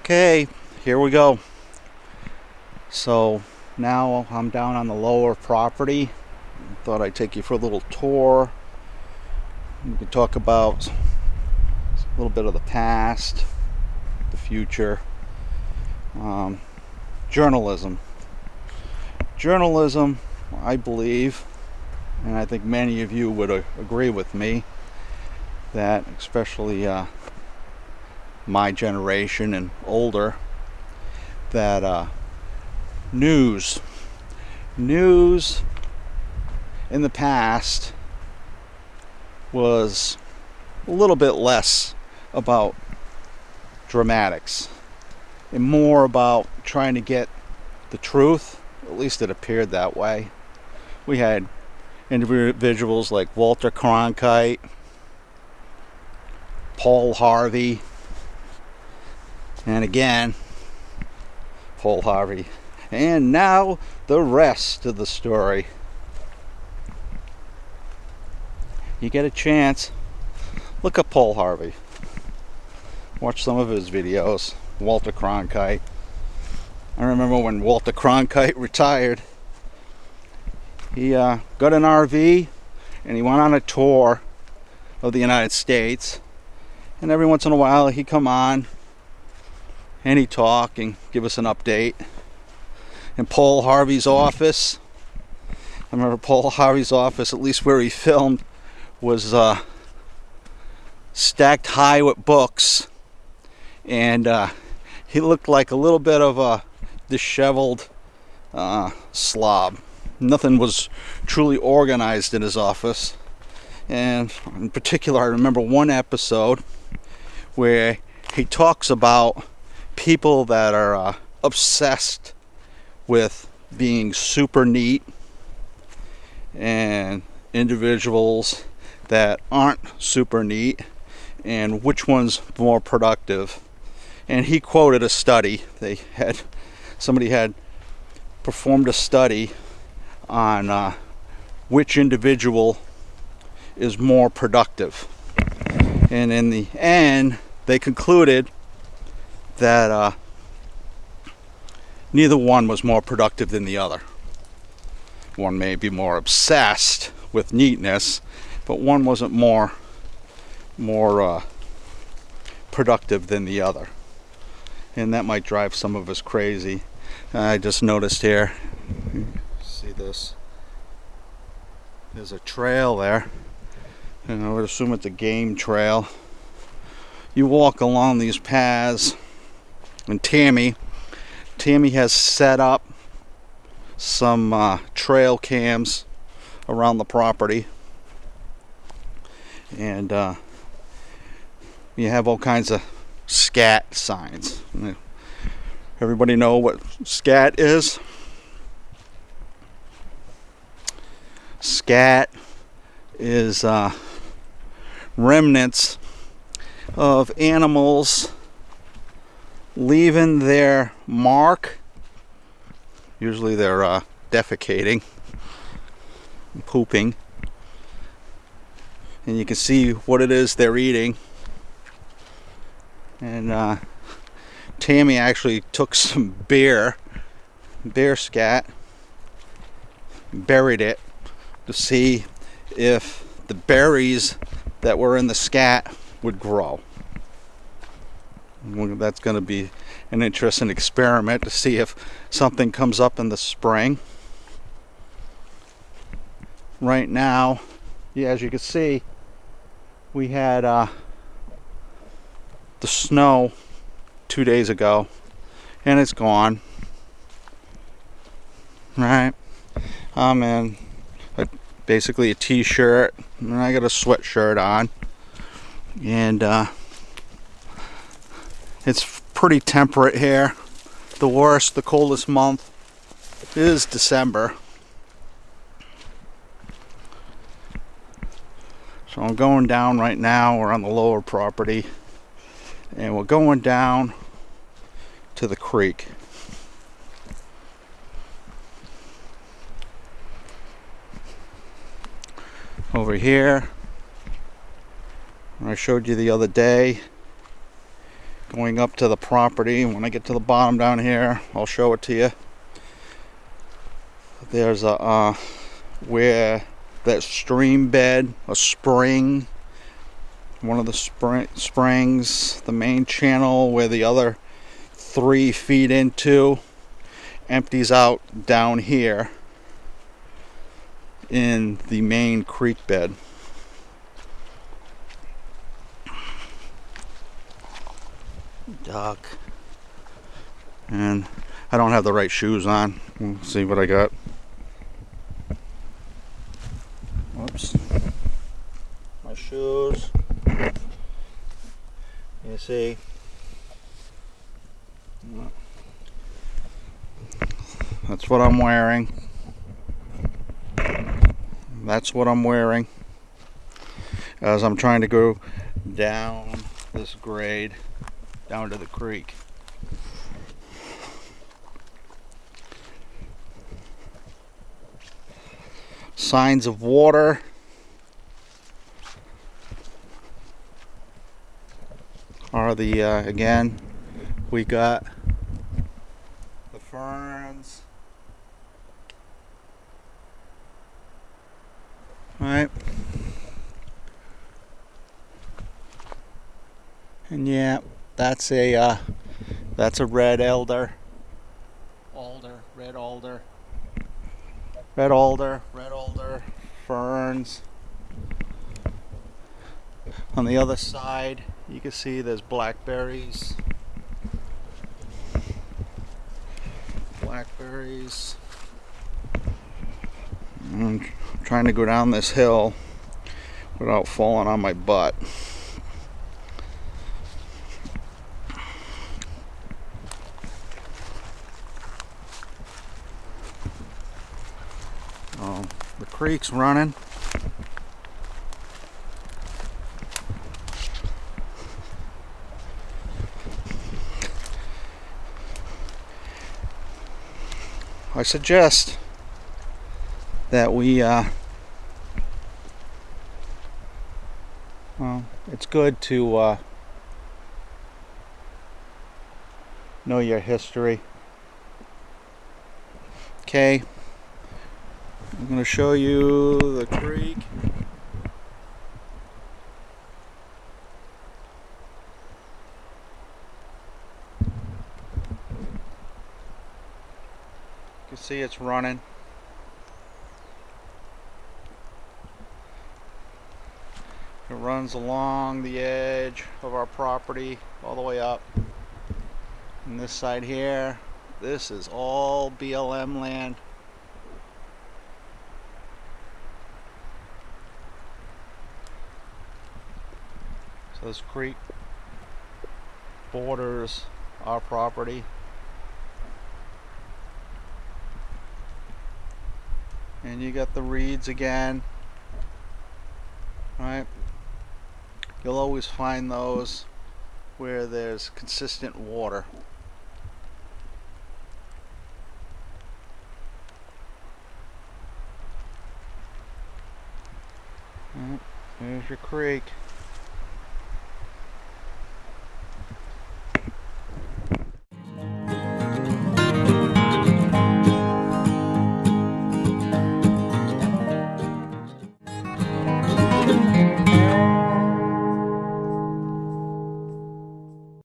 Okay, here we go. So now I'm down on the lower property. Thought I'd take you for a little tour. We could talk about a little bit of the past, the future. Journalism. Journalism, I believe, and I think many of you would agree with me, that especially my generation and older, that news in the past was a little bit less about dramatics and more about trying to get the truth. At least it appeared that way. We had individuals like Walter Cronkite, Paul Harvey, and again Paul Harvey, and now the rest of the story. You get a chance, look up Paul Harvey, watch some of his videos. Walter Cronkite, I remember when Walter Cronkite retired, he got an RV and he went on a tour of the United States, and every once in a while he'd come on and he'd talk and give us an update. In Paul Harvey's office, I remember Paul Harvey's office, at least where he filmed, was stacked high with books, and he looked like a little bit of a disheveled slob. Nothing was truly organized in his office. And in particular, I remember one episode where he talks about people that are obsessed with being super neat and individuals that aren't super neat, and which one's more productive. And he quoted a study. Somebody had performed a study on which individual is more productive, and in the end they concluded that neither one was more productive than the other. One may be more obsessed with neatness, but one wasn't more productive than the other, and that might drive some of us crazy. I just noticed here, see this, there's a trail there, and I would assume it's a game trail. You walk along these paths, and Tammy has set up some trail cams around the property, and you have all kinds of scat signs. Everybody know what scat is? Scat is remnants of animals leaving their mark. Usually they're defecating, pooping, and you can see what it is they're eating. And Tammy actually took some bear scat, buried it to see if the berries that were in the scat would grow. That's going to be an interesting experiment to see if something comes up in the spring. Right now, yeah, as you can see, we had the snow 2 days ago, and it's gone. Right? I'm in basically a t-shirt, and I got a sweatshirt on, and it's pretty temperate here. The coldest month is December. So I'm going down right now. We're on the lower property, and we're going down to the creek. Over here, I showed you the other day, going up to the property. When I get to the bottom down here, I'll show it to you. There's a where that stream bed, a spring, one of the springs, the main channel where the other 3 feed into, empties out down here in the main creek bed. Duck. And I don't have the right shoes on. We'll see what I got. Whoops. My shoes. You see? That's what I'm wearing. That's what I'm wearing as I'm trying to go down this grade down to the creek. Signs of water. Are the again, we got the ferns. All right. And yeah, that's a red elder. Red alder, ferns. On the other side, you can see there's blackberries. I'm trying to go down this hill without falling on my butt. The creek's running. I suggest that we well, it's good to know your history. Okay, I'm going to show you the creek. You can see it's running. It runs along the edge of our property all the way up. And this side here, this is all BLM land. So this creek borders our property. And you got the reeds again. Right? You'll always find those where there's consistent water. Right, there's your creek.